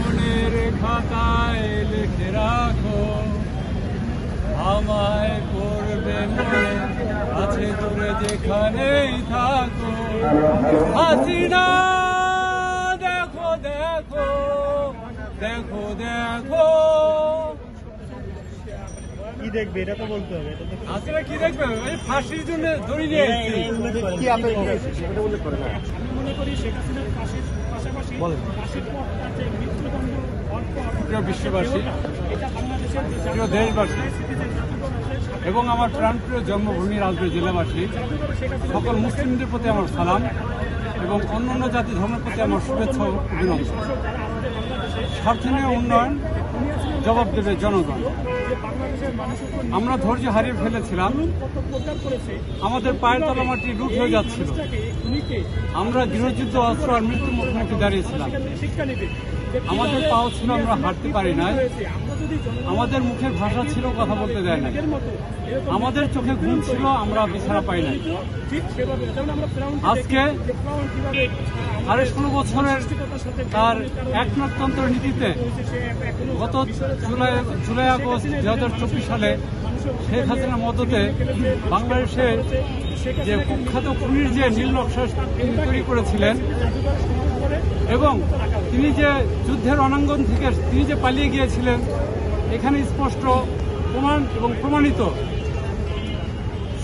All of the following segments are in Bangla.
মনের খাতায় লিখে রাখো, আমায় করবে মনে আছে দূরে যেখানেই থাকো। হাসিনা দেখো দেখো দেখো দেখো, কি দেখবে এটা তো বলতে হবে। হাসিনা কি দেখবে? ওই ফাঁসির জন্য দড়ি নিয়ে কি আপনি উল্লেখ করেন? মনে করি শেখ হাসিনার ফাঁসির পাশাপাশি ফাঁসির পর তার যে মৃত্যুদণ্ড প্রিয় বিশ্ববাসী, এটা বাংলাদেশের প্রিয় দেশবাসী এবং আমার প্রাণপ্রিয় জন্মভূমি রাজবাড়ী জেলাবাসী, সকল মুসলিমদের প্রতি আমার সালাম এবং অন্যান্য জাতি ধর্মের প্রতি আমার শুভেচ্ছা ও অভিনন্দন। স্বার্থনীয় উন্নয়ন জবাব দেবে জনগণ। আমরা ধৈর্য হারিয়ে ফেলেছিলাম, আমাদের পায়ের তলা মাটি লুট হয়ে যাচ্ছিল, আমরা গৃহযুদ্ধ অস্ত্র আর মৃত্যুর মুখোমুখি দাঁড়িয়েছিলাম। আমাদের পাও ছিল, আমরা হাঁটতে পারি নাই, আমাদের মুখের ভাষা ছিল, কথা বলতে দেয় না, আমাদের চোখে ঘুম ছিল, আমরা বিছানা পাই নাই। আজকে 16.5 বছরের তার একনায়কতন্ত্র নীতিতে গত জুলাই আগস্ট 2024 সালে শেখ হাসিনার মদতে বাংলাদেশে যে কুখ্যাত খুনির যে নীল নকশা তিনি তৈরি করেছিলেন এবং তিনি যে যুদ্ধের রণাঙ্গন থেকে তিনি যে পালিয়ে গিয়েছিলেন, এখানে স্পষ্ট প্রমাণ এবং প্রমাণিত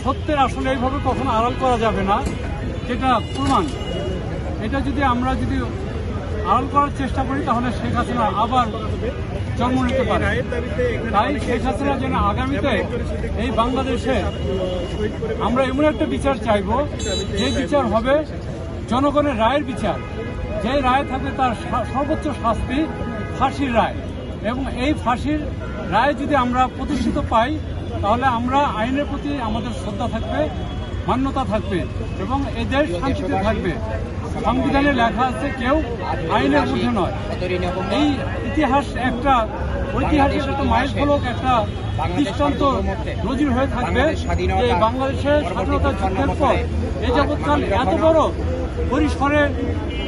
সত্যের আসলে এইভাবে কখনো আড়াল করা যাবে না, যেটা প্রমাণ। এটা যদি আমরা আড়াল করার চেষ্টা করি তাহলে শেখ হাসিনা আবার জন্ম নিতে পারে। তাই শেখ হাসিনা যেন আগামীতে এই বাংলাদেশে আমরা এমন একটা বিচার চাইব, যে বিচার হবে জনগণের রায়ের বিচার, যে রায় থাকবে তার সর্বোচ্চ শাস্তি ফাঁসির রায়। এবং এই ফাঁসির রায় যদি আমরা প্রতিষ্ঠিত পাই তাহলে আমরা আইনের প্রতি আমাদের শ্রদ্ধা থাকবে, মান্যতা থাকবে এবং এদের শান্তিতে থাকবে। সংবিধানে লেখা আছে কেউ আইনের ঊর্ধ্বে নয়। এই ইতিহাস একটা ঐতিহাসিক একটা মাইলফলক, একটা দৃষ্টান্ত নজির হয়ে থাকবে যে বাংলাদেশের স্বাধীনতা যুদ্ধের পর এ যাবৎকাল এত বড় পরিসরে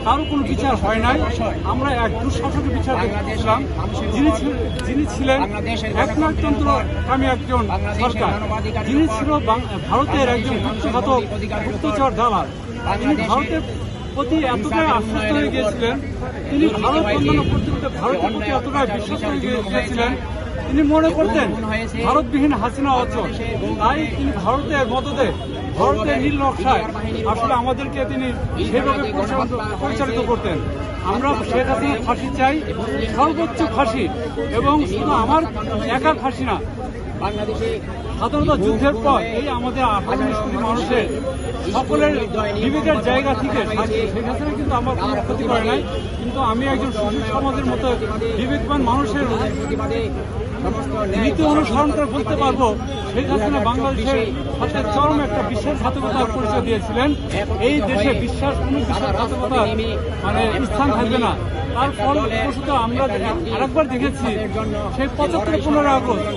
কারো কোনো বিচার হয় নাই। আমরা এক দুঃশাসকের বিচার দেখছিলাম, যিনি ছিলেন একনায়কতন্ত্রকামী একজন সরকার, যিনি ছিল ভারতের একজন গুপ্তঘাতক গুপ্তচর দালাল। তিনি ভারতের প্রতি এতটাই আশ্বস্ত হয়ে গিয়েছিলেন, তিনি অন্যান্য কর্তৃপক্ষের ভারতের প্রতি এতটাই বিশ্বস্ত হয়ে গিয়েছিলেন, তিনি মনে করতেন ভারতবিহীন হাসিনা অচল। তাই তিনি ভারতের মদতে, ভারতের নীল নকশায় আসলে আমাদেরকে তিনি সেভাবে পরিচালিত করতেন। আমরা শেখ হাসিনার ফাঁসি চাই, সর্বোচ্চ ফাঁসি, এবং শুধু আমার একার ফাঁসি না, স্বাধীনতা যুদ্ধের পর এই আমাদের 18 কোটি মানুষের সকলের বিবেকের জায়গা থেকে শেখ হাসিনা কিন্তু আমার কোনো ক্ষতি করে নাই, কিন্তু আমি একজন সুশীল সমাজের মতো বিবেকবান মানুষের নীতি অনুসরণ করে বলতে পারবো শেখ হাসিনা বাংলাদেশের সাথে চরম একটা বিশ্বাসঘাতকতার পরিচয় দিয়েছিলেন। এই দেশে কোনো বিশ্বাসঘাতকতার স্থান থাকবে না। তার ফলপ্রসূত আমরা আরেকবার দেখেছি সেই 75-15 আগস্ট